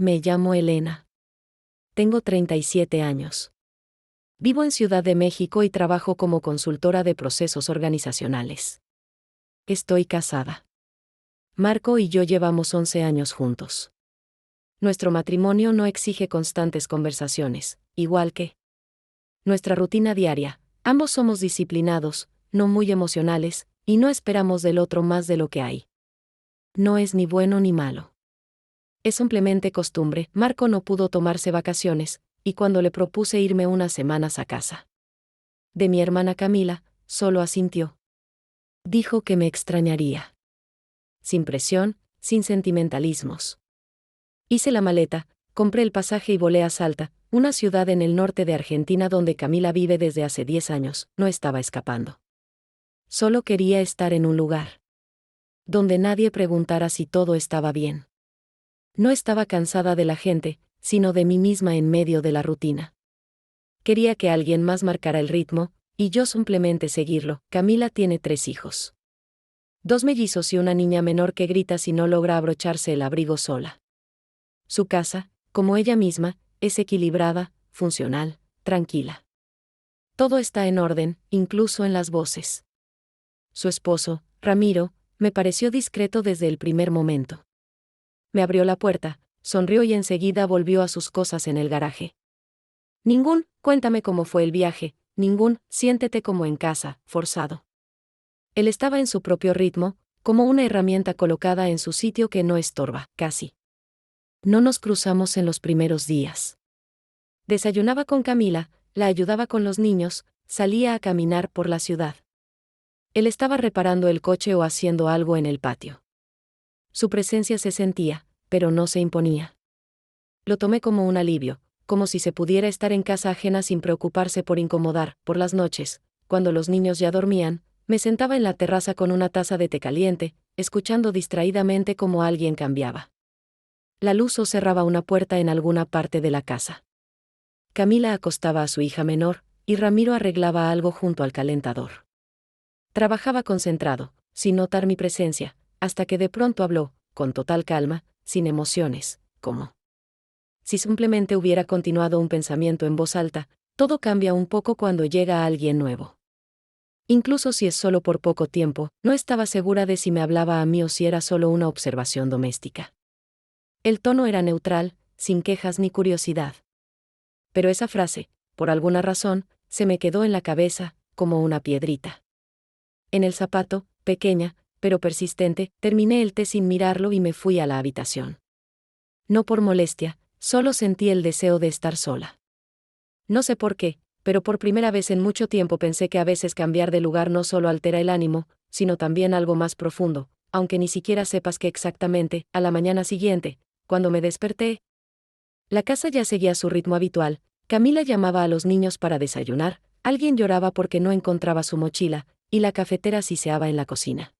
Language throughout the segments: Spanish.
Me llamo Elena. Tengo 37 años. Vivo en Ciudad de México y trabajo como consultora de procesos organizacionales. Estoy casada. Marco y yo llevamos 11 años juntos. Nuestro matrimonio no exige constantes conversaciones, igual que nuestra rutina diaria. Ambos somos disciplinados, no muy emocionales, y no esperamos del otro más de lo que hay. No es ni bueno ni malo. Es simplemente costumbre. Marco no pudo tomarse vacaciones, y cuando le propuse irme unas semanas a casa de mi hermana Camila, solo asintió. Dijo que me extrañaría. Sin presión, sin sentimentalismos. Hice la maleta, compré el pasaje y volé a Salta, una ciudad en el norte de Argentina donde Camila vive desde hace 10 años. No estaba escapando. Solo quería estar en un lugar donde nadie preguntara si todo estaba bien. No estaba cansada de la gente, sino de mí misma en medio de la rutina. Quería que alguien más marcara el ritmo, y yo simplemente seguirlo. Camila tiene 3 hijos. 2 mellizos y una niña menor que grita si no logra abrocharse el abrigo sola. Su casa, como ella misma, es equilibrada, funcional, tranquila. Todo está en orden, incluso en las voces. Su esposo, Ramiro, me pareció discreto desde el primer momento. Me abrió la puerta, sonrió y enseguida volvió a sus cosas en el garaje. Cuéntame cómo fue el viaje, siéntete como en casa, forzado. Él estaba en su propio ritmo, como una herramienta colocada en su sitio que no estorba, casi. No nos cruzamos en los primeros días. Desayunaba con Camila, la ayudaba con los niños, salía a caminar por la ciudad. Él estaba reparando el coche o haciendo algo en el patio. Su presencia se sentía, pero no se imponía. Lo tomé como un alivio, como si se pudiera estar en casa ajena sin preocuparse por incomodar. Por las noches, cuando los niños ya dormían, me sentaba en la terraza con una taza de té caliente, escuchando distraídamente cómo alguien cambiaba la luz o cerraba una puerta en alguna parte de la casa. Camila acostaba a su hija menor, y Ramiro arreglaba algo junto al calentador. Trabajaba concentrado, sin notar mi presencia, hasta que de pronto habló, con total calma, sin emociones, como si simplemente hubiera continuado un pensamiento en voz alta. Todo cambia un poco cuando llega alguien nuevo. Incluso si es solo por poco tiempo, no estaba segura de si me hablaba a mí o si era solo una observación doméstica. El tono era neutral, sin quejas ni curiosidad. Pero esa frase, por alguna razón, se me quedó en la cabeza, como una piedrita en el zapato, pequeña, pero persistente. Terminé el té sin mirarlo y me fui a la habitación. No por molestia, solo sentí el deseo de estar sola. No sé por qué, pero por primera vez en mucho tiempo pensé que a veces cambiar de lugar no solo altera el ánimo, sino también algo más profundo, aunque ni siquiera sepas qué exactamente. A la mañana siguiente, cuando me desperté, la casa ya seguía su ritmo habitual. Camila llamaba a los niños para desayunar, alguien lloraba porque no encontraba su mochila, y la cafetera siseaba en la cocina.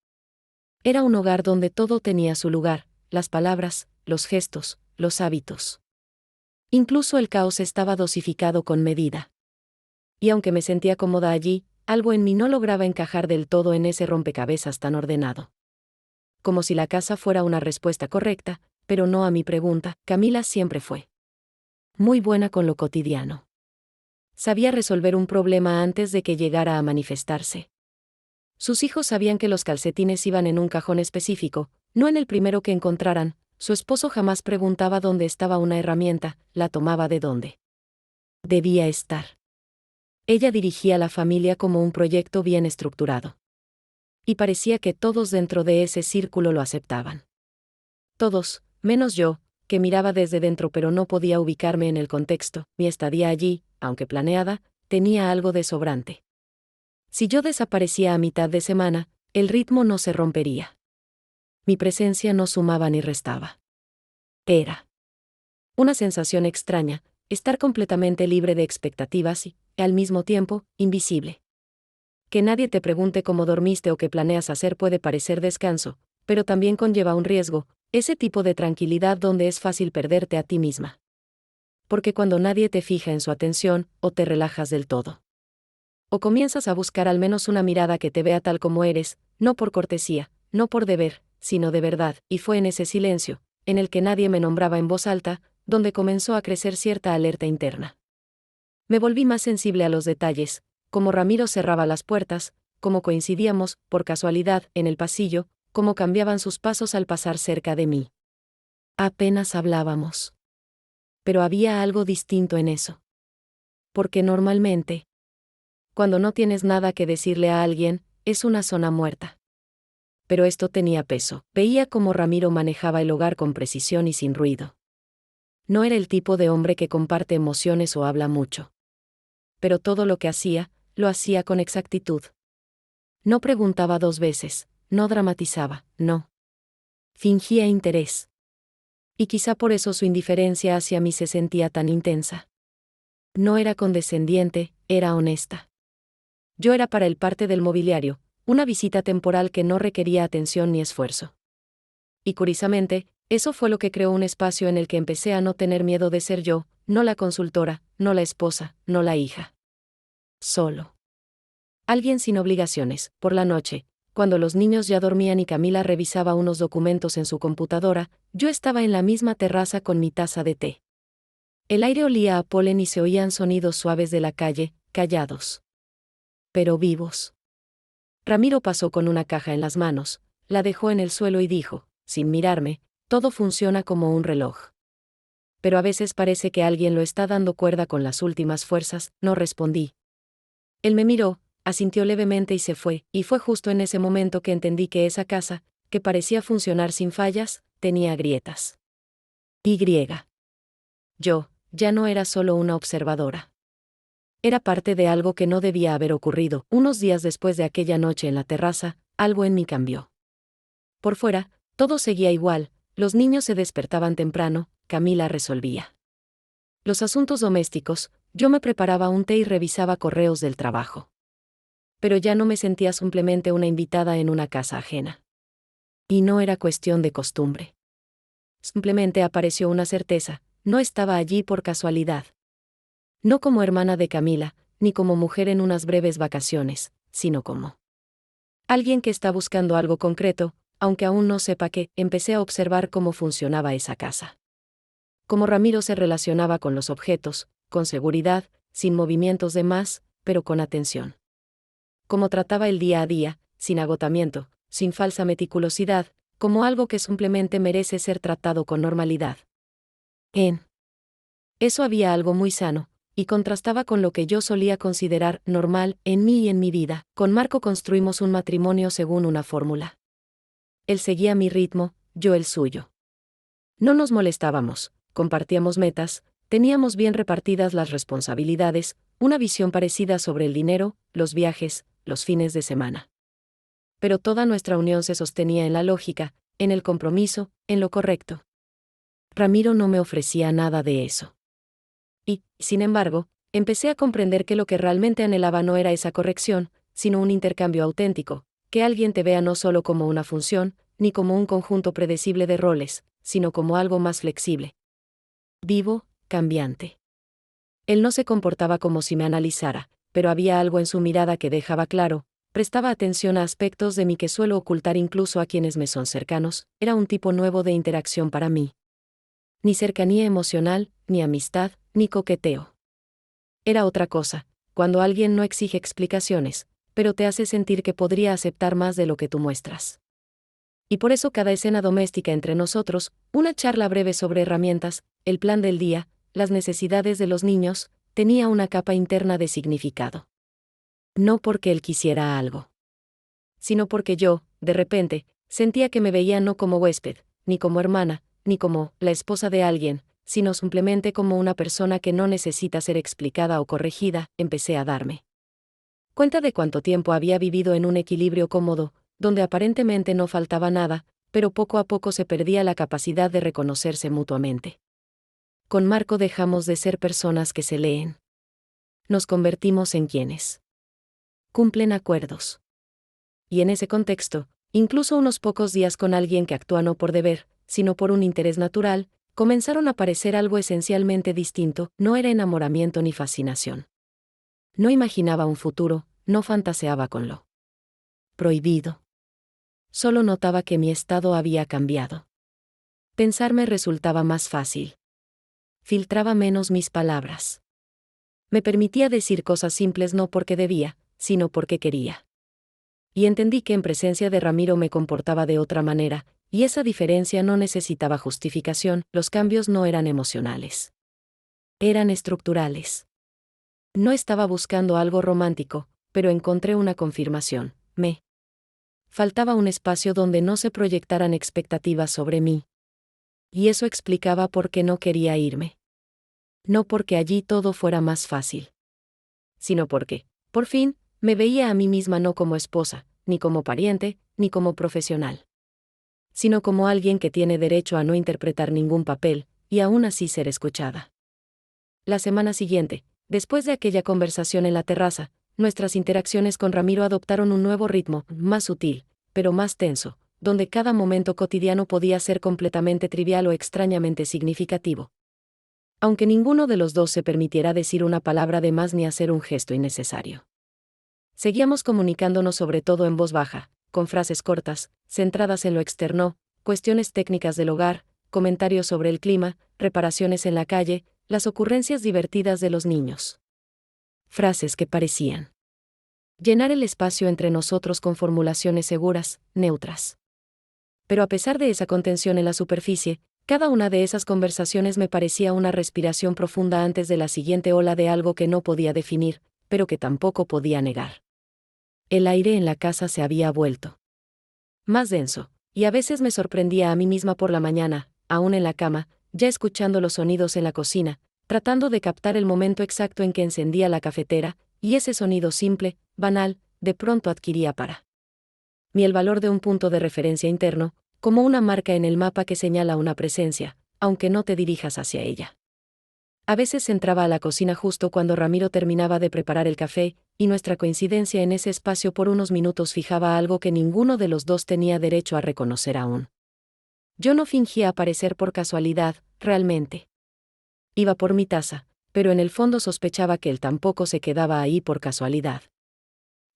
Era un hogar donde todo tenía su lugar, las palabras, los gestos, los hábitos. Incluso el caos estaba dosificado con medida. Y aunque me sentía cómoda allí, algo en mí no lograba encajar del todo en ese rompecabezas tan ordenado. Como si la casa fuera una respuesta correcta, pero no a mi pregunta. Camila siempre fue muy buena con lo cotidiano. Sabía resolver un problema antes de que llegara a manifestarse. Sus hijos sabían que los calcetines iban en un cajón específico, no en el primero que encontraran. Su esposo jamás preguntaba dónde estaba una herramienta, la tomaba de donde debía estar. Ella dirigía la familia como un proyecto bien estructurado. Y parecía que todos dentro de ese círculo lo aceptaban. Todos, menos yo, que miraba desde dentro pero no podía ubicarme en el contexto. Mi estadía allí, aunque planeada, tenía algo de sobrante. Si yo desaparecía a mitad de semana, el ritmo no se rompería. Mi presencia no sumaba ni restaba. Era una sensación extraña, estar completamente libre de expectativas y, al mismo tiempo, invisible. Que nadie te pregunte cómo dormiste o qué planeas hacer puede parecer descanso, pero también conlleva un riesgo, ese tipo de tranquilidad donde es fácil perderte a ti misma. Porque cuando nadie te fija en su atención, o te relajas del todo, o comienzas a buscar al menos una mirada que te vea tal como eres, no por cortesía, no por deber, sino de verdad. Y fue en ese silencio, en el que nadie me nombraba en voz alta, donde comenzó a crecer cierta alerta interna. Me volví más sensible a los detalles, cómo Ramiro cerraba las puertas, cómo coincidíamos, por casualidad, en el pasillo, cómo cambiaban sus pasos al pasar cerca de mí. Apenas hablábamos. Pero había algo distinto en eso. Porque normalmente, cuando no tienes nada que decirle a alguien, es una zona muerta. Pero esto tenía peso. Veía cómo Ramiro manejaba el hogar con precisión y sin ruido. No era el tipo de hombre que comparte emociones o habla mucho. Pero todo lo que hacía, lo hacía con exactitud. No preguntaba 2 veces, no dramatizaba, no. Fingía interés. Y quizá por eso su indiferencia hacia mí se sentía tan intensa. No era condescendiente, era honesta. Yo era para él parte del mobiliario, una visita temporal que no requería atención ni esfuerzo. Y curiosamente, eso fue lo que creó un espacio en el que empecé a no tener miedo de ser yo, no la consultora, no la esposa, no la hija. Solo. Alguien sin obligaciones. Por la noche, cuando los niños ya dormían y Camila revisaba unos documentos en su computadora, yo estaba en la misma terraza con mi taza de té. El aire olía a polen y se oían sonidos suaves de la calle, callados. Pero vivos. Ramiro pasó con una caja en las manos, la dejó en el suelo y dijo, sin mirarme, todo funciona como un reloj. Pero a veces parece que alguien lo está dando cuerda con las últimas fuerzas, no respondí. Él me miró, asintió levemente y se fue, y fue justo en ese momento que entendí que esa casa, que parecía funcionar sin fallas, tenía grietas. Yo, ya no era solo una observadora. Era parte de algo que no debía haber ocurrido. Unos días después de aquella noche en la terraza, algo en mí cambió. Por fuera, todo seguía igual, los niños se despertaban temprano, Camila resolvía los asuntos domésticos, yo me preparaba un té y revisaba correos del trabajo. Pero ya no me sentía simplemente una invitada en una casa ajena. Y no era cuestión de costumbre. Simplemente apareció una certeza, no estaba allí por casualidad. No como hermana de Camila, ni como mujer en unas breves vacaciones, sino como alguien que está buscando algo concreto, aunque aún no sepa qué. Empecé a observar cómo funcionaba esa casa. Cómo Ramiro se relacionaba con los objetos, con seguridad, sin movimientos de más, pero con atención. Cómo trataba el día a día, sin agotamiento, sin falsa meticulosidad, como algo que simplemente merece ser tratado con normalidad. En eso había algo muy sano, y contrastaba con lo que yo solía considerar normal en mí y en mi vida. Con Marco construimos un matrimonio según una fórmula. Él seguía mi ritmo, yo el suyo. No nos molestábamos, compartíamos metas, teníamos bien repartidas las responsabilidades, una visión parecida sobre el dinero, los viajes, los fines de semana. Pero toda nuestra unión se sostenía en la lógica, en el compromiso, en lo correcto. Ramiro no me ofrecía nada de eso. Y, sin embargo, empecé a comprender que lo que realmente anhelaba no era esa corrección, sino un intercambio auténtico, que alguien te vea no solo como una función, ni como un conjunto predecible de roles, sino como algo más flexible. Vivo, cambiante. Él no se comportaba como si me analizara, pero había algo en su mirada que dejaba claro, prestaba atención a aspectos de mí que suelo ocultar incluso a quienes me son cercanos. Era un tipo nuevo de interacción para mí. Ni cercanía emocional, ni amistad, ni coqueteo. Era otra cosa, cuando alguien no exige explicaciones, pero te hace sentir que podría aceptar más de lo que tú muestras. Y por eso cada escena doméstica entre nosotros, una charla breve sobre herramientas, el plan del día, las necesidades de los niños, tenía una capa interna de significado. No porque él quisiera algo, sino porque yo, de repente, sentía que me veía no como huésped, ni como hermana, ni como la esposa de alguien, sino simplemente como una persona que no necesita ser explicada o corregida. Empecé a darme cuenta de cuánto tiempo había vivido en un equilibrio cómodo, donde aparentemente no faltaba nada, pero poco a poco se perdía la capacidad de reconocerse mutuamente. Con Marco dejamos de ser personas que se leen. Nos convertimos en quienes cumplen acuerdos. Y en ese contexto, incluso unos pocos días con alguien que actúa no por deber, sino por un interés natural, comenzaron a parecer algo esencialmente distinto. No era enamoramiento ni fascinación. No imaginaba un futuro, no fantaseaba con lo prohibido. Solo notaba que mi estado había cambiado. Pensar me resultaba más fácil. filtraba menos mis palabras. Me permitía decir cosas simples no porque debía, sino porque quería. Y entendí que en presencia de Ramiro me comportaba de otra manera, y esa diferencia no necesitaba justificación, los cambios no eran emocionales. Eran estructurales. No estaba buscando algo romántico, pero encontré una confirmación. Me faltaba un espacio donde no se proyectaran expectativas sobre mí. Y eso explicaba por qué no quería irme. No porque allí todo fuera más fácil, sino porque, por fin, me veía a mí misma no como esposa, ni como pariente, ni como profesional, sino como alguien que tiene derecho a no interpretar ningún papel, y aún así ser escuchada. La semana siguiente, después de aquella conversación en la terraza, nuestras interacciones con Ramiro adoptaron un nuevo ritmo, más sutil, pero más tenso, donde cada momento cotidiano podía ser completamente trivial o extrañamente significativo. Aunque ninguno de los dos se permitiera decir una palabra de más ni hacer un gesto innecesario. Seguíamos comunicándonos sobre todo en voz baja, con frases cortas, centradas en lo externo, cuestiones técnicas del hogar, comentarios sobre el clima, reparaciones en la calle, las ocurrencias divertidas de los niños. Frases que parecían llenar el espacio entre nosotros con formulaciones seguras, neutras. Pero a pesar de esa contención en la superficie, cada una de esas conversaciones me parecía una respiración profunda antes de la siguiente ola de algo que no podía definir, pero que tampoco podía negar. El aire en la casa se había vuelto más denso, y a veces me sorprendía a mí misma por la mañana, aún en la cama, ya escuchando los sonidos en la cocina, tratando de captar el momento exacto en que encendía la cafetera, y ese sonido simple, banal, de pronto adquiría para mí el valor de un punto de referencia interno, como una marca en el mapa que señala una presencia, aunque no te dirijas hacia ella. A veces entraba a la cocina justo cuando Ramiro terminaba de preparar el café, y nuestra coincidencia en ese espacio por unos minutos fijaba algo que ninguno de los dos tenía derecho a reconocer aún. Yo no fingía aparecer por casualidad, realmente. Iba por mi taza, pero en el fondo sospechaba que él tampoco se quedaba ahí por casualidad.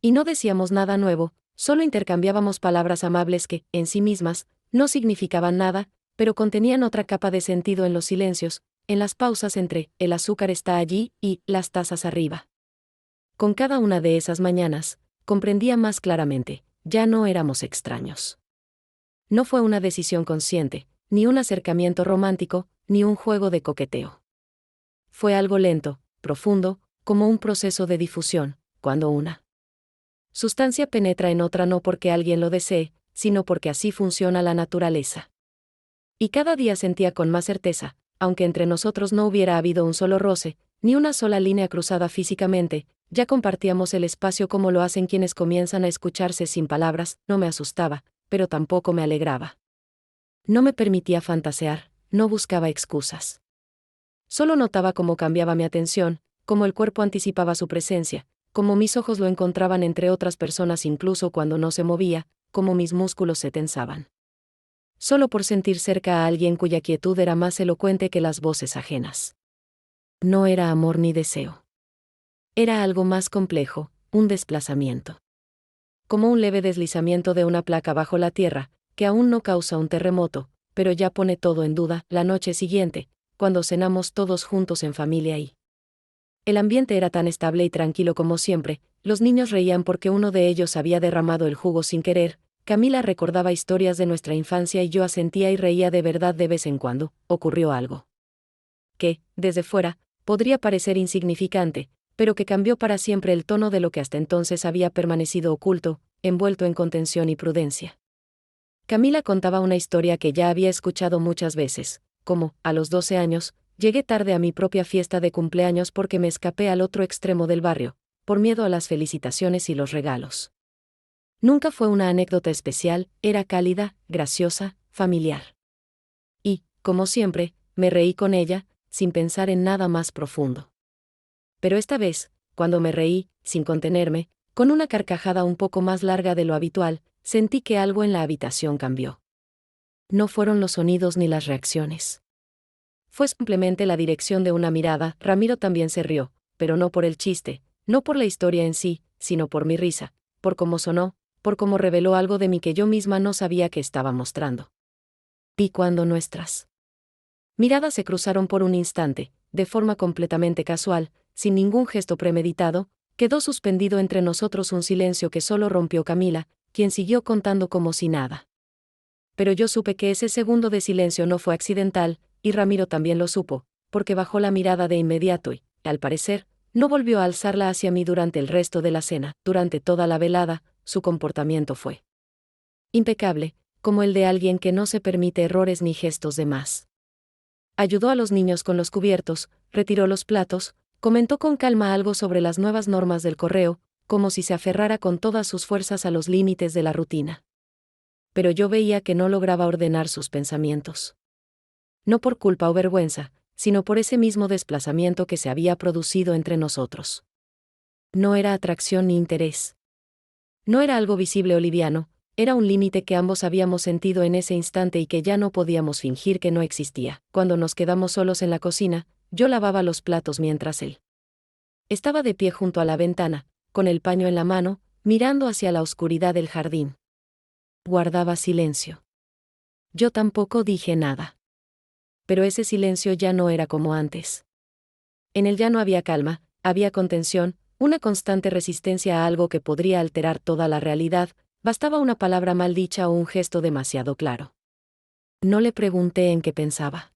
Y no decíamos nada nuevo, solo intercambiábamos palabras amables que, en sí mismas, no significaban nada, pero contenían otra capa de sentido en los silencios, en las pausas entre "el azúcar está allí" y "las tazas arriba". Con cada una de esas mañanas, comprendía más claramente, ya no éramos extraños. No fue una decisión consciente, ni un acercamiento romántico, ni un juego de coqueteo. Fue algo lento, profundo, como un proceso de difusión, cuando una sustancia penetra en otra no porque alguien lo desee, sino porque así funciona la naturaleza. Y cada día sentía con más certeza, aunque entre nosotros no hubiera habido un solo roce, ni una sola línea cruzada físicamente, ya compartíamos el espacio como lo hacen quienes comienzan a escucharse sin palabras. No me asustaba, pero tampoco me alegraba. No me permitía fantasear, no buscaba excusas. Solo notaba cómo cambiaba mi atención, cómo el cuerpo anticipaba su presencia, cómo mis ojos lo encontraban entre otras personas incluso cuando no se movía, cómo mis músculos se tensaban. Solo por sentir cerca a alguien cuya quietud era más elocuente que las voces ajenas. No era amor ni deseo. Era algo más complejo, un desplazamiento. Como un leve deslizamiento de una placa bajo la tierra, que aún no causa un terremoto, pero ya pone todo en duda. La noche siguiente, cuando cenamos todos juntos en familia y el ambiente era tan estable y tranquilo como siempre, los niños reían porque uno de ellos había derramado el jugo sin querer, Camila recordaba historias de nuestra infancia y yo asentía y reía de verdad de vez en cuando. Ocurrió algo que, desde fuera, podría parecer insignificante, pero que cambió para siempre el tono de lo que hasta entonces había permanecido oculto, envuelto en contención y prudencia. Camila contaba una historia que ya había escuchado muchas veces, como, a los 12 años, llegué tarde a mi propia fiesta de cumpleaños porque me escapé al otro extremo del barrio, por miedo a las felicitaciones y los regalos. Nunca fue una anécdota especial, era cálida, graciosa, familiar. Y, como siempre, me reí con ella, sin pensar en nada más profundo. Pero esta vez, cuando me reí, sin contenerme, con una carcajada un poco más larga de lo habitual, sentí que algo en la habitación cambió. No fueron los sonidos ni las reacciones. Fue simplemente la dirección de una mirada. Ramiro también se rió, pero no por el chiste, no por la historia en sí, sino por mi risa, por cómo sonó, por cómo reveló algo de mí que yo misma no sabía que estaba mostrando. Y cuando nuestras Miradas se cruzaron por un instante, de forma completamente casual, sin ningún gesto premeditado. Quedó suspendido entre nosotros un silencio que solo rompió Camila, quien siguió contando como si nada. Pero yo supe que ese segundo de silencio no fue accidental, y Ramiro también lo supo, porque bajó la mirada de inmediato y, al parecer, no volvió a alzarla hacia mí durante el resto de la cena. Durante toda la velada, su comportamiento fue impecable, como el de alguien que no se permite errores ni gestos de más. Ayudó a los niños con los cubiertos, retiró los platos, comentó con calma algo sobre las nuevas normas del correo, como si se aferrara con todas sus fuerzas a los límites de la rutina. Pero yo veía que no lograba ordenar sus pensamientos. No por culpa o vergüenza, sino por ese mismo desplazamiento que se había producido entre nosotros. No era atracción ni interés. No era algo visible o liviano, era un límite que ambos habíamos sentido en ese instante y que ya no podíamos fingir que no existía. Cuando nos quedamos solos en la cocina, yo lavaba los platos mientras él estaba de pie junto a la ventana, con el paño en la mano, mirando hacia la oscuridad del jardín. Guardaba silencio. Yo tampoco dije nada. Pero ese silencio ya no era como antes. En él ya no había calma, había contención, una constante resistencia a algo que podría alterar toda la realidad. Bastaba una palabra mal dicha o un gesto demasiado claro. No le pregunté en qué pensaba.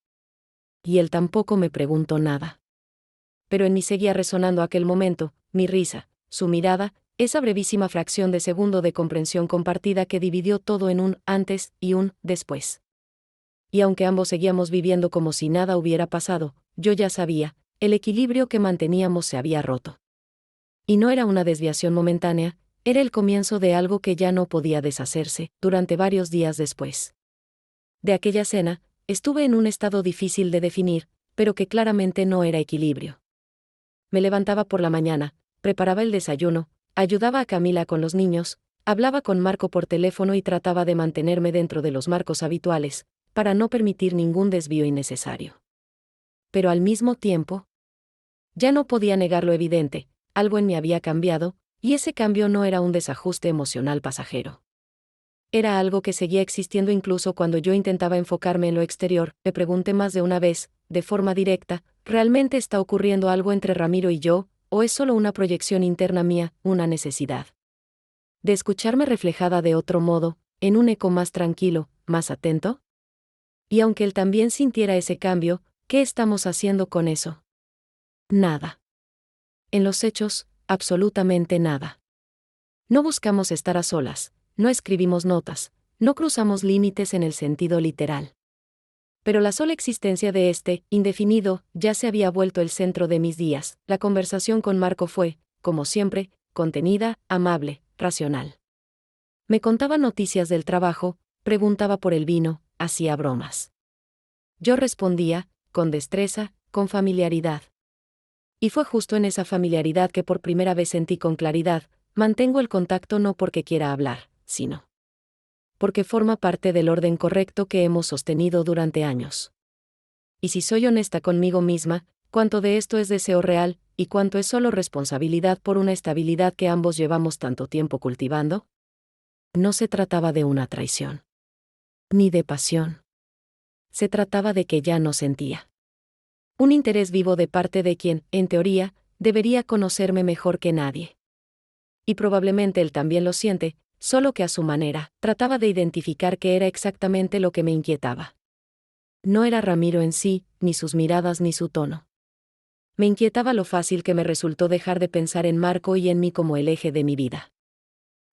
Y él tampoco me preguntó nada. Pero en mí seguía resonando aquel momento, mi risa, su mirada, esa brevísima fracción de segundo de comprensión compartida que dividió todo en un antes y un después. Y aunque ambos seguíamos viviendo como si nada hubiera pasado, yo ya sabía, el equilibrio que manteníamos se había roto. Y no era una desviación momentánea, era el comienzo de algo que ya no podía deshacerse. Durante varios días después de aquella cena, estuve en un estado difícil de definir, pero que claramente no era equilibrio. Me levantaba por la mañana, preparaba el desayuno, ayudaba a Camila con los niños, hablaba con Marco por teléfono y trataba de mantenerme dentro de los marcos habituales, para no permitir ningún desvío innecesario. Pero al mismo tiempo, ya no podía negar lo evidente, algo en mí había cambiado, y ese cambio no era un desajuste emocional pasajero. Era algo que seguía existiendo incluso cuando yo intentaba enfocarme en lo exterior. Me pregunté más de una vez, de forma directa, ¿realmente está ocurriendo algo entre Ramiro y yo, o es solo una proyección interna mía, una necesidad de escucharme reflejada de otro modo, en un eco más tranquilo, más atento? Y aunque él también sintiera ese cambio, ¿qué estamos haciendo con eso? Nada. En los hechos, absolutamente nada. No buscamos estar a solas, no escribimos notas, no cruzamos límites en el sentido literal. Pero la sola existencia de este, indefinido, ya se había vuelto el centro de mis días. La conversación con Marco fue, como siempre, contenida, amable, racional. Me contaba noticias del trabajo, preguntaba por el vino, hacía bromas. Yo respondía, con destreza, con familiaridad. Y fue justo en esa familiaridad que por primera vez sentí con claridad, mantengo el contacto no porque quiera hablar, sino porque forma parte del orden correcto que hemos sostenido durante años. Y si soy honesta conmigo misma, cuánto de esto es deseo real, y cuánto es solo responsabilidad por una estabilidad que ambos llevamos tanto tiempo cultivando. No se trataba de una traición. Ni de pasión. Se trataba de que ya no sentía un interés vivo de parte de quien, en teoría, debería conocerme mejor que nadie. Y probablemente él también lo siente, solo que a su manera. Trataba de identificar qué era exactamente lo que me inquietaba. No era Ramiro en sí, ni sus miradas ni su tono. Me inquietaba lo fácil que me resultó dejar de pensar en Marco y en mí como el eje de mi vida.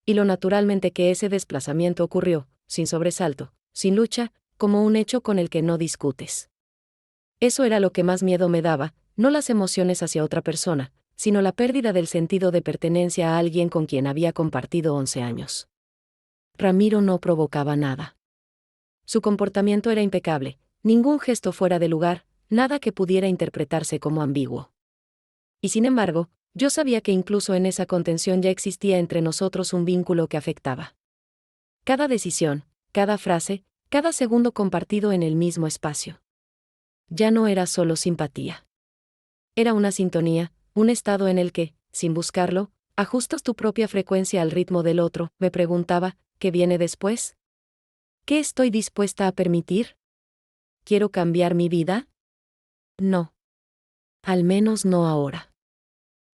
Y lo naturalmente que ese desplazamiento ocurrió, sin sobresalto, sin lucha, como un hecho con el que no discutes. Eso era lo que más miedo me daba, no las emociones hacia otra persona, sino la pérdida del sentido de pertenencia a alguien con quien había compartido 11 años. Ramiro no provocaba nada. Su comportamiento era impecable, ningún gesto fuera de lugar, nada que pudiera interpretarse como ambiguo. Y sin embargo, yo sabía que incluso en esa contención ya existía entre nosotros un vínculo que afectaba cada decisión, cada frase, cada segundo compartido en el mismo espacio. Ya no era solo simpatía. Era una sintonía, un estado en el que, sin buscarlo, ajustas tu propia frecuencia al ritmo del otro. Me preguntaba, ¿qué viene después? ¿Qué estoy dispuesta a permitir? ¿quiero cambiar mi vida? No. Al menos no ahora.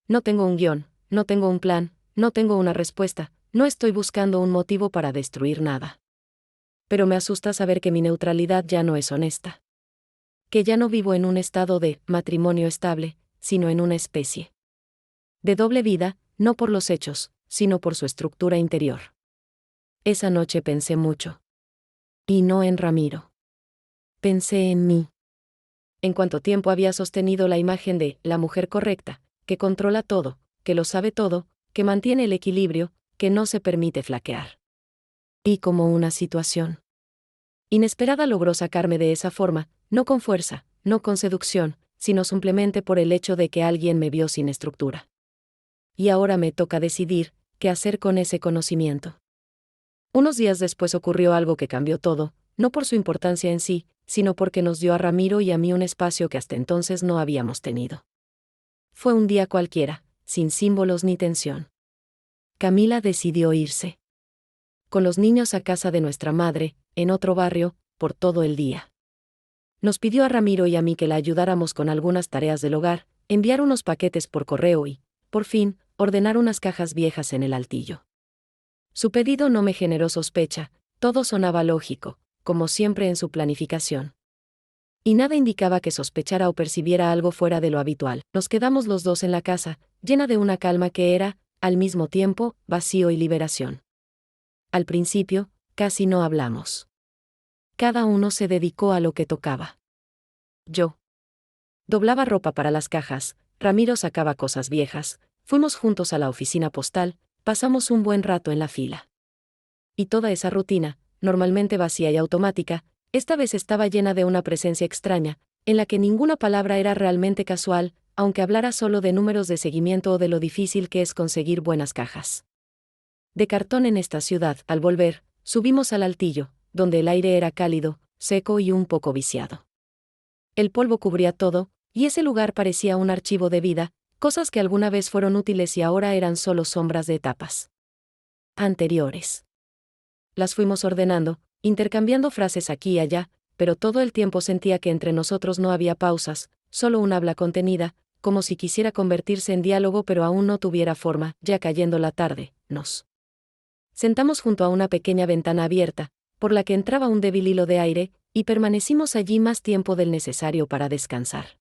No tengo un guión, no tengo un plan, no tengo una respuesta, no estoy buscando un motivo para destruir nada. Pero me asusta saber que mi neutralidad ya no es honesta. Que ya no vivo en un estado de matrimonio estable, sino en una especie de doble vida, no por los hechos, sino por su estructura interior. Esa noche pensé mucho. Y no en Ramiro. Pensé en mí. En cuánto tiempo había sostenido la imagen de la mujer correcta, que controla todo, que lo sabe todo, que mantiene el equilibrio, que no se permite flaquear. Y como una situación inesperada logró sacarme de esa forma, no con fuerza, no con seducción, sino simplemente por el hecho de que alguien me vio sin estructura. Y ahora me toca decidir qué hacer con ese conocimiento. Unos días después ocurrió algo que cambió todo, no por su importancia en sí, sino porque nos dio a Ramiro y a mí un espacio que hasta entonces no habíamos tenido. Fue un día cualquiera, sin símbolos ni tensión. Camila decidió irse con los niños a casa de nuestra madre, en otro barrio, por todo el día. Nos pidió a Ramiro y a mí que la ayudáramos con algunas tareas del hogar, enviar unos paquetes por correo y, por fin, ordenar unas cajas viejas en el altillo. Su pedido no me generó sospecha, todo sonaba lógico, como siempre en su planificación. Y nada indicaba que sospechara o percibiera algo fuera de lo habitual. Nos quedamos los dos en la casa, llena de una calma que era, al mismo tiempo, vacío y liberación. Al principio, casi no hablamos. Cada uno se dedicó a lo que tocaba. Yo doblaba ropa para las cajas, Ramiro sacaba cosas viejas, fuimos juntos a la oficina postal, pasamos un buen rato en la fila. Y toda esa rutina, normalmente vacía y automática, esta vez estaba llena de una presencia extraña, en la que ninguna palabra era realmente casual, aunque hablara solo de números de seguimiento o de lo difícil que es conseguir buenas cajas de cartón en esta ciudad. Al volver, subimos al altillo, donde el aire era cálido, seco y un poco viciado. El polvo cubría todo, y ese lugar parecía un archivo de vida, cosas que alguna vez fueron útiles y ahora eran solo sombras de etapas anteriores. Las fuimos ordenando, intercambiando frases aquí y allá, pero todo el tiempo sentía que entre nosotros no había pausas, solo un habla contenida, como si quisiera convertirse en diálogo pero aún no tuviera forma. Ya cayendo la tarde, nos sentamos junto a una pequeña ventana abierta, por la que entraba un débil hilo de aire, y permanecimos allí más tiempo del necesario para descansar.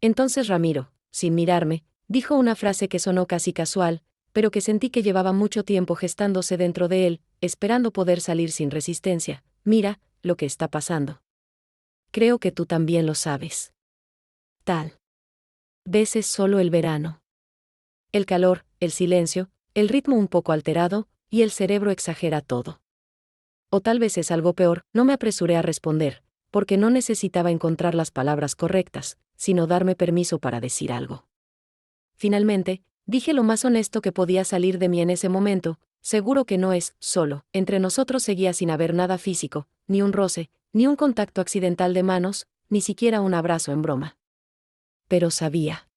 Entonces Ramiro, sin mirarme, dijo una frase que sonó casi casual, pero que sentí que llevaba mucho tiempo gestándose dentro de él, esperando poder salir sin resistencia. Mira, lo que está pasando. Creo que tú también lo sabes. Tal vez es solo el verano. El calor, el silencio, el ritmo un poco alterado, y el cerebro exagera todo. O tal vez es algo peor. No me apresuré a responder, porque no necesitaba encontrar las palabras correctas, sino darme permiso para decir algo. Finalmente, dije lo más honesto que podía salir de mí en ese momento: seguro que no es solo. Entre nosotros seguía sin haber nada físico, ni un roce, ni un contacto accidental de manos, ni siquiera un abrazo en broma. Pero sabía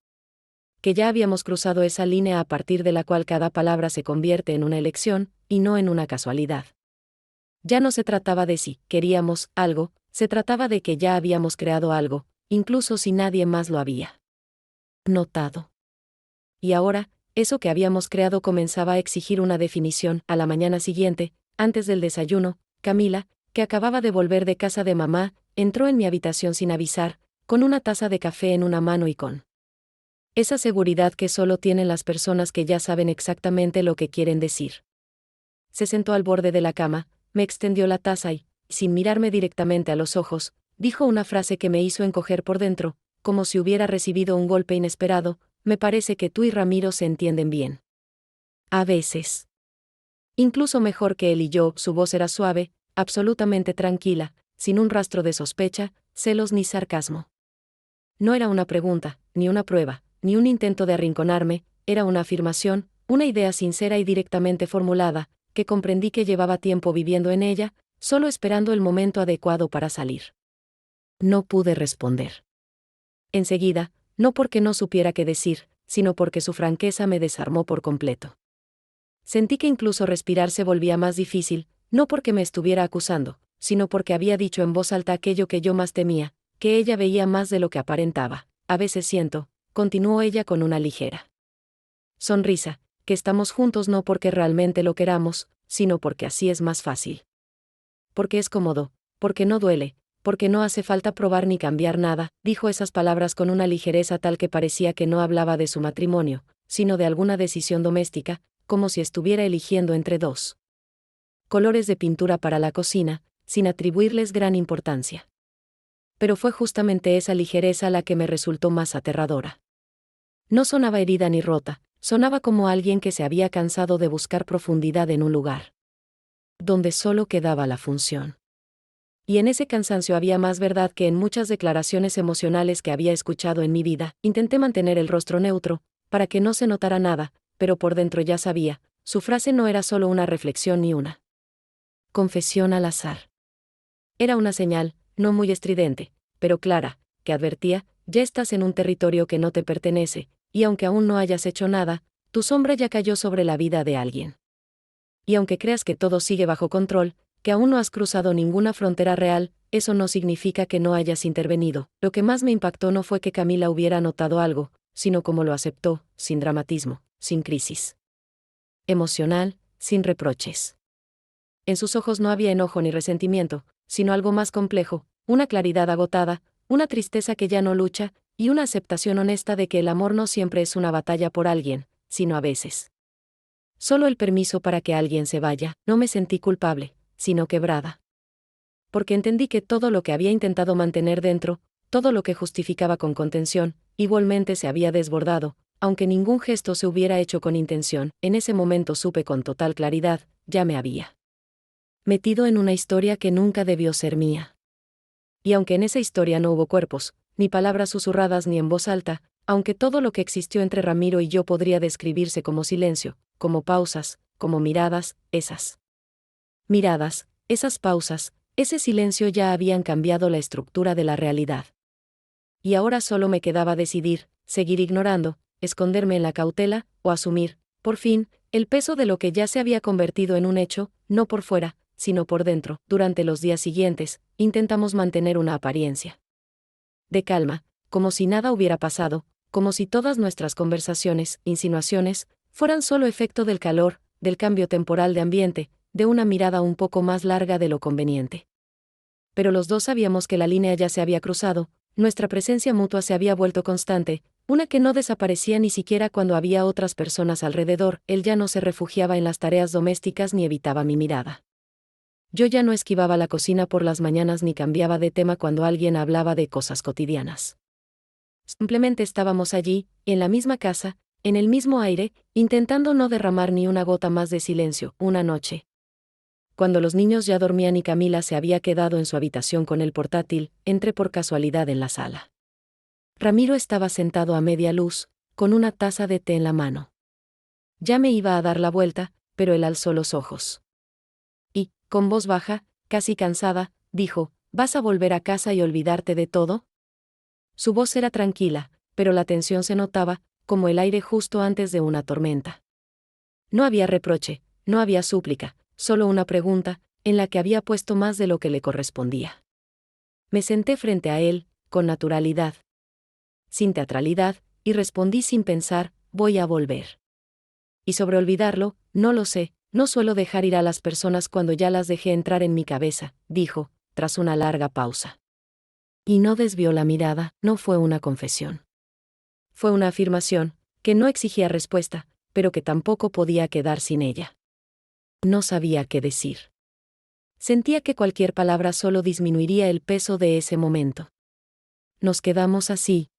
que ya habíamos cruzado esa línea a partir de la cual cada palabra se convierte en una elección, y no en una casualidad. Ya no se trataba de si queríamos algo, se trataba de que ya habíamos creado algo, incluso si nadie más lo había notado. Y ahora, eso que habíamos creado comenzaba a exigir una definición. A la mañana siguiente, antes del desayuno, Camila, que acababa de volver de casa de mamá, entró en mi habitación sin avisar, con una taza de café en una mano y con esa seguridad que solo tienen las personas que ya saben exactamente lo que quieren decir. Se sentó al borde de la cama, me extendió la taza y, sin mirarme directamente a los ojos, dijo una frase que me hizo encoger por dentro, como si hubiera recibido un golpe inesperado: me parece que tú y Ramiro se entienden bien. A veces. Incluso mejor que él y yo. Su voz era suave, absolutamente tranquila, sin un rastro de sospecha, celos ni sarcasmo. No era una pregunta, ni una prueba, ni un intento de arrinconarme, era una afirmación, una idea sincera y directamente formulada, que comprendí que llevaba tiempo viviendo en ella, solo esperando el momento adecuado para salir. No pude responder enseguida, no porque no supiera qué decir, sino porque su franqueza me desarmó por completo. Sentí que incluso respirar se volvía más difícil, no porque me estuviera acusando, sino porque había dicho en voz alta aquello que yo más temía, que ella veía más de lo que aparentaba. A veces siento, continuó ella con una ligera sonrisa, que estamos juntos no porque realmente lo queramos, sino porque así es más fácil. Porque es cómodo, porque no duele, porque no hace falta probar ni cambiar nada, dijo esas palabras con una ligereza tal que parecía que no hablaba de su matrimonio, sino de alguna decisión doméstica, como si estuviera eligiendo entre dos colores de pintura para la cocina, sin atribuirles gran importancia. Pero fue justamente esa ligereza la que me resultó más aterradora. No sonaba herida ni rota, sonaba como alguien que se había cansado de buscar profundidad en un lugar donde solo quedaba la función. Y en ese cansancio había más verdad que en muchas declaraciones emocionales que había escuchado en mi vida. Intenté mantener el rostro neutro, para que no se notara nada, pero por dentro ya sabía, su frase no era solo una reflexión ni una confesión al azar. Era una señal, no muy estridente, pero clara, que advertía, ya estás en un territorio que no te pertenece, y aunque aún no hayas hecho nada, tu sombra ya cayó sobre la vida de alguien. Y aunque creas que todo sigue bajo control, que aún no has cruzado ninguna frontera real, eso no significa que no hayas intervenido. Lo que más me impactó no fue que Camila hubiera notado algo, sino cómo lo aceptó, sin dramatismo, sin crisis emocional, sin reproches. En sus ojos no había enojo ni resentimiento, sino algo más complejo, una claridad agotada, una tristeza que ya no lucha, y una aceptación honesta de que el amor no siempre es una batalla por alguien, sino a veces solo el permiso para que alguien se vaya. No me sentí culpable, sino quebrada. Porque entendí que todo lo que había intentado mantener dentro, todo lo que justificaba con contención, igualmente se había desbordado, aunque ningún gesto se hubiera hecho con intención. En ese momento supe con total claridad, ya me había metido en una historia que nunca debió ser mía. Y aunque en esa historia no hubo cuerpos, ni palabras susurradas ni en voz alta, aunque todo lo que existió entre Ramiro y yo podría describirse como silencio, como pausas, como miradas, esas miradas, esas pausas, ese silencio ya habían cambiado la estructura de la realidad. Y ahora solo me quedaba decidir, seguir ignorando, esconderme en la cautela, o asumir, por fin, el peso de lo que ya se había convertido en un hecho, no por fuera, sino por dentro. Durante los días siguientes, intentamos mantener una apariencia de calma, como si nada hubiera pasado, como si todas nuestras conversaciones, insinuaciones, fueran solo efecto del calor, del cambio temporal de ambiente, de una mirada un poco más larga de lo conveniente. Pero los dos sabíamos que la línea ya se había cruzado, nuestra presencia mutua se había vuelto constante, una que no desaparecía ni siquiera cuando había otras personas alrededor. Él ya no se refugiaba en las tareas domésticas ni evitaba mi mirada. Yo ya no esquivaba la cocina por las mañanas ni cambiaba de tema cuando alguien hablaba de cosas cotidianas. Simplemente estábamos allí, en la misma casa, en el mismo aire, intentando no derramar ni una gota más de silencio. Una noche, cuando los niños ya dormían y Camila se había quedado en su habitación con el portátil, entré por casualidad en la sala. Ramiro estaba sentado a media luz, con una taza de té en la mano. Ya me iba a dar la vuelta, pero él alzó los ojos. Y, con voz baja, casi cansada, dijo, ¿vas a volver a casa y olvidarte de todo? Su voz era tranquila, pero la tensión se notaba, como el aire justo antes de una tormenta. No había reproche, no había súplica, solo una pregunta, en la que había puesto más de lo que le correspondía. Me senté frente a él, con naturalidad, sin teatralidad, y respondí sin pensar, voy a volver. Y sobre olvidarlo, no lo sé, no suelo dejar ir a las personas cuando ya las dejé entrar en mi cabeza, dijo, tras una larga pausa. Y no desvió la mirada, no fue una confesión. Fue una afirmación, que no exigía respuesta, pero que tampoco podía quedar sin ella. No sabía qué decir. Sentía que cualquier palabra solo disminuiría el peso de ese momento. Nos quedamos así.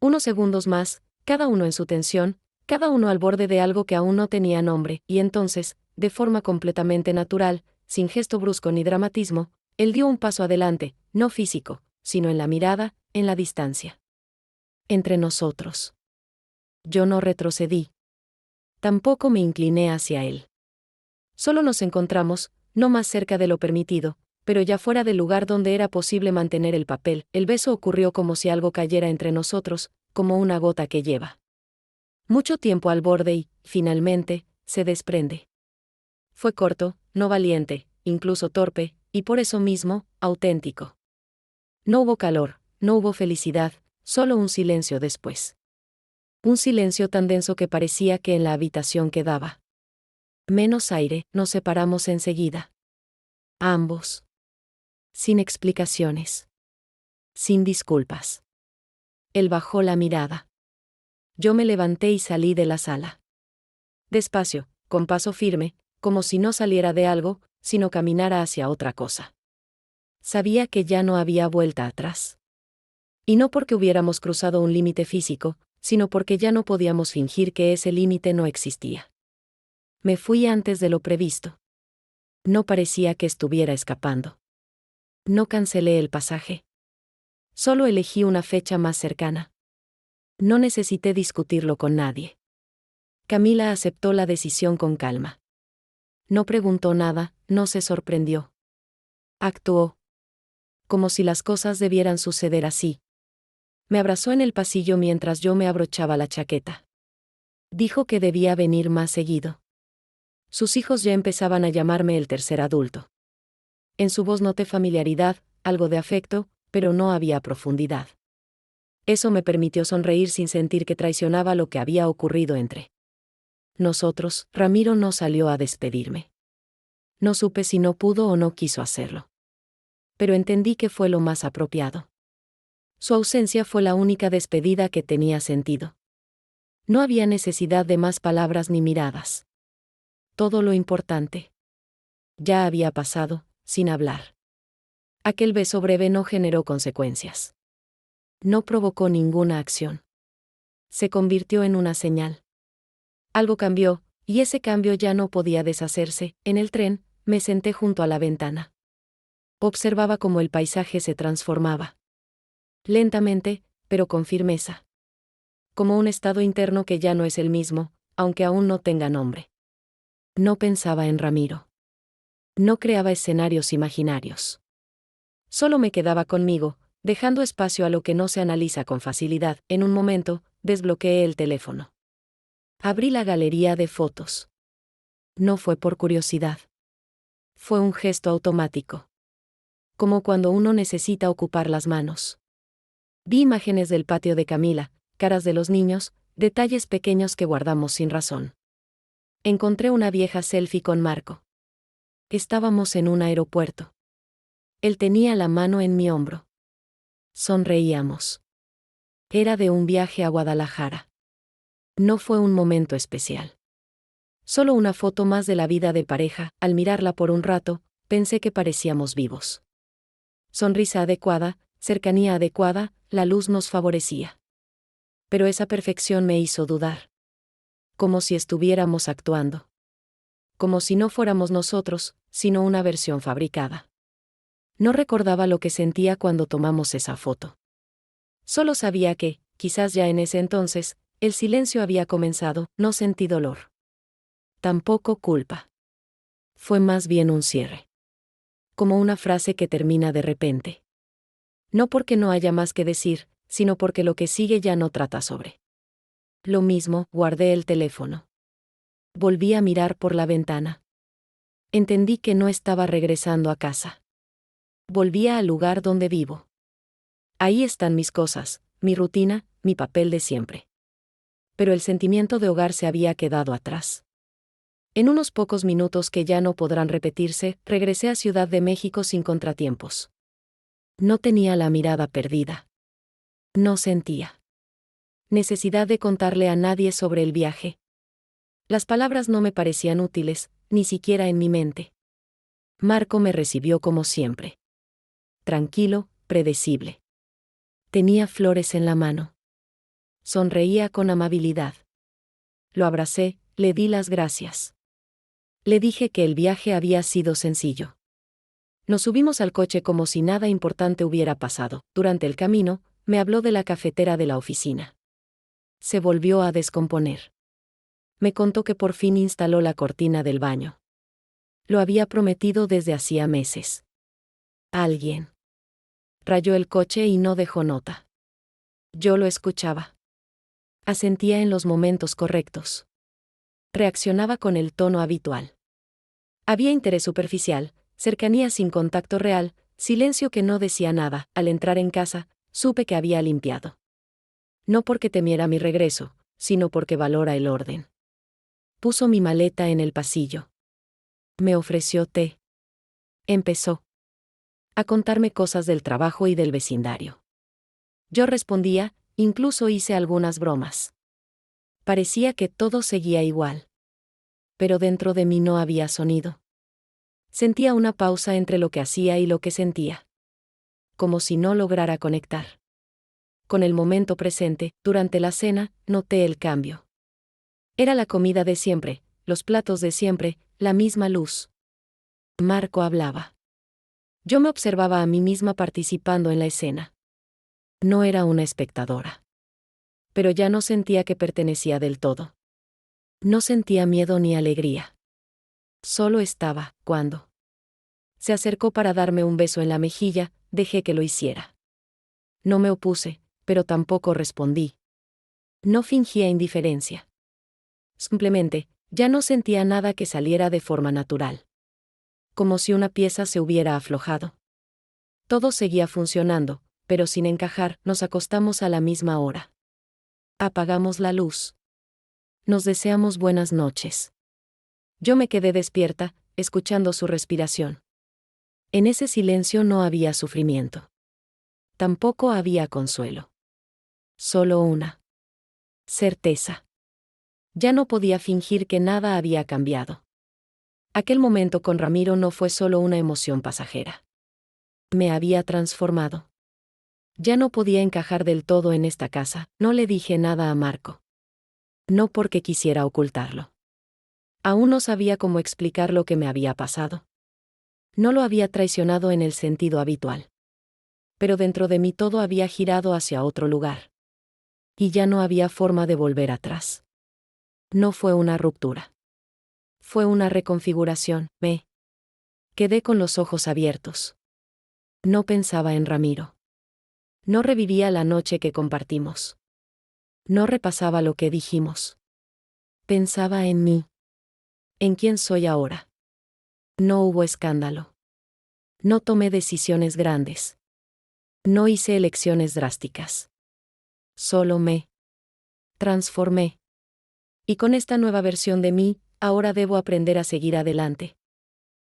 Unos segundos más, cada uno en su tensión, cada uno al borde de algo que aún no tenía nombre, y entonces, de forma completamente natural, sin gesto brusco ni dramatismo, él dio un paso adelante, no físico, sino en la mirada, en la distancia. Entre nosotros. Yo no retrocedí. Tampoco me incliné hacia él. Solo nos encontramos, no más cerca de lo permitido, pero ya fuera del lugar donde era posible mantener el papel. El beso ocurrió como si algo cayera entre nosotros, como una gota que lleva mucho tiempo al borde y, finalmente, se desprende. Fue corto, no valiente, incluso torpe, y por eso mismo, auténtico. No hubo calor, no hubo felicidad, solo un silencio después. Un silencio tan denso que parecía que en la habitación quedaba menos aire. Nos separamos enseguida. Ambos. Sin explicaciones. Sin disculpas. Él bajó la mirada. Yo me levanté y salí de la sala. Despacio, con paso firme, como si no saliera de algo, sino caminara hacia otra cosa. Sabía que ya no había vuelta atrás. Y no porque hubiéramos cruzado un límite físico, sino porque ya no podíamos fingir que ese límite no existía. Me fui antes de lo previsto. No parecía que estuviera escapando. No cancelé el pasaje. Solo elegí una fecha más cercana. No necesité discutirlo con nadie. Camila aceptó la decisión con calma. No preguntó nada, no se sorprendió. Actuó. Como si las cosas debieran suceder así. Me abrazó en el pasillo mientras yo me abrochaba la chaqueta. Dijo que debía venir más seguido. Sus hijos ya empezaban a llamarme el tercer adulto. En su voz noté familiaridad, algo de afecto, pero no había profundidad. Eso me permitió sonreír sin sentir que traicionaba lo que había ocurrido entre nosotros. Ramiro no salió a despedirme. No supe si no pudo o no quiso hacerlo. Pero entendí que fue lo más apropiado. Su ausencia fue la única despedida que tenía sentido. No había necesidad de más palabras ni miradas. Todo lo importante ya había pasado, sin hablar. Aquel beso breve no generó consecuencias. No provocó ninguna acción. Se convirtió en una señal. Algo cambió, y ese cambio ya no podía deshacerse. En el tren, me senté junto a la ventana. Observaba cómo el paisaje se transformaba. Lentamente, pero con firmeza. Como un estado interno que ya no es el mismo, aunque aún no tenga nombre. No pensaba en Ramiro. No creaba escenarios imaginarios. Solo me quedaba conmigo, dejando espacio a lo que no se analiza con facilidad. En un momento, desbloqueé el teléfono. Abrí la galería de fotos. No fue por curiosidad. Fue un gesto automático. Como cuando uno necesita ocupar las manos. Vi imágenes del patio de Camila, caras de los niños, detalles pequeños que guardamos sin razón. Encontré una vieja selfie con Marco. Estábamos en un aeropuerto. Él tenía la mano en mi hombro. Sonreíamos. Era de un viaje a Guadalajara. No fue un momento especial. Solo una foto más de la vida de pareja. Al mirarla por un rato, pensé que parecíamos vivos. Sonrisa adecuada, cercanía adecuada, la luz nos favorecía. Pero esa perfección me hizo dudar. Como si estuviéramos actuando. Como si no fuéramos nosotros, sino una versión fabricada. No recordaba lo que sentía cuando tomamos esa foto. Solo sabía que, quizás ya en ese entonces, el silencio había comenzado. No sentí dolor. Tampoco culpa. Fue más bien un cierre. Como una frase que termina de repente. No porque no haya más que decir, sino porque lo que sigue ya no trata sobre. Lo mismo, guardé el teléfono. Volví a mirar por la ventana. Entendí que no estaba regresando a casa. Volvía al lugar donde vivo. Ahí están mis cosas, mi rutina, mi papel de siempre. Pero el sentimiento de hogar se había quedado atrás. En unos pocos minutos que ya no podrán repetirse, regresé a Ciudad de México sin contratiempos. No tenía la mirada perdida. No sentía necesidad de contarle a nadie sobre el viaje. Las palabras no me parecían útiles, ni siquiera en mi mente. Marco me recibió como siempre. Tranquilo, predecible. Tenía flores en la mano. Sonreía con amabilidad. Lo abracé, le di las gracias. Le dije que el viaje había sido sencillo. Nos subimos al coche como si nada importante hubiera pasado. Durante el camino, me habló de la cafetera de la oficina. Se volvió a descomponer. Me contó que por fin instaló la cortina del baño. Lo había prometido desde hacía meses. Alguien rayó el coche y no dejó nota. Yo lo escuchaba. Asentía en los momentos correctos. Reaccionaba con el tono habitual. Había interés superficial, cercanía sin contacto real, silencio que no decía nada. Al entrar en casa, supe que había limpiado. No porque temiera mi regreso, sino porque valora el orden. Puso mi maleta en el pasillo. Me ofreció té. Empezó a contarme cosas del trabajo y del vecindario. Yo respondía, incluso hice algunas bromas. Parecía que todo seguía igual. Pero dentro de mí no había sonido. Sentía una pausa entre lo que hacía y lo que sentía. Como si no lograra conectar con el momento presente. Durante la cena, noté el cambio. Era la comida de siempre, los platos de siempre, la misma luz. Marco hablaba. Yo me observaba a mí misma participando en la escena. No era una espectadora. Pero ya no sentía que pertenecía del todo. No sentía miedo ni alegría. Solo estaba. Cuando se acercó para darme un beso en la mejilla, dejé que lo hiciera. No me opuse, pero tampoco respondí. No fingía indiferencia. Simplemente, ya no sentía nada que saliera de forma natural. Como si una pieza se hubiera aflojado. Todo seguía funcionando, pero sin encajar. Nos acostamos a la misma hora. Apagamos la luz. Nos deseamos buenas noches. Yo me quedé despierta, escuchando su respiración. En ese silencio no había sufrimiento. Tampoco había consuelo. Solo una certeza. Ya no podía fingir que nada había cambiado. Aquel momento con Ramiro no fue solo una emoción pasajera. Me había transformado. Ya no podía encajar del todo en esta casa. No le dije nada a Marco. No porque quisiera ocultarlo. Aún no sabía cómo explicar lo que me había pasado. No lo había traicionado en el sentido habitual. Pero dentro de mí todo había girado hacia otro lugar. Y ya no había forma de volver atrás. No fue una ruptura. Fue una reconfiguración. Me quedé con los ojos abiertos. No pensaba en Ramiro. No revivía la noche que compartimos. No repasaba lo que dijimos. Pensaba en mí. En quién soy ahora. No hubo escándalo. No tomé decisiones grandes. No hice elecciones drásticas. Solo me transformé. Y con esta nueva versión de mí, ahora debo aprender a seguir adelante.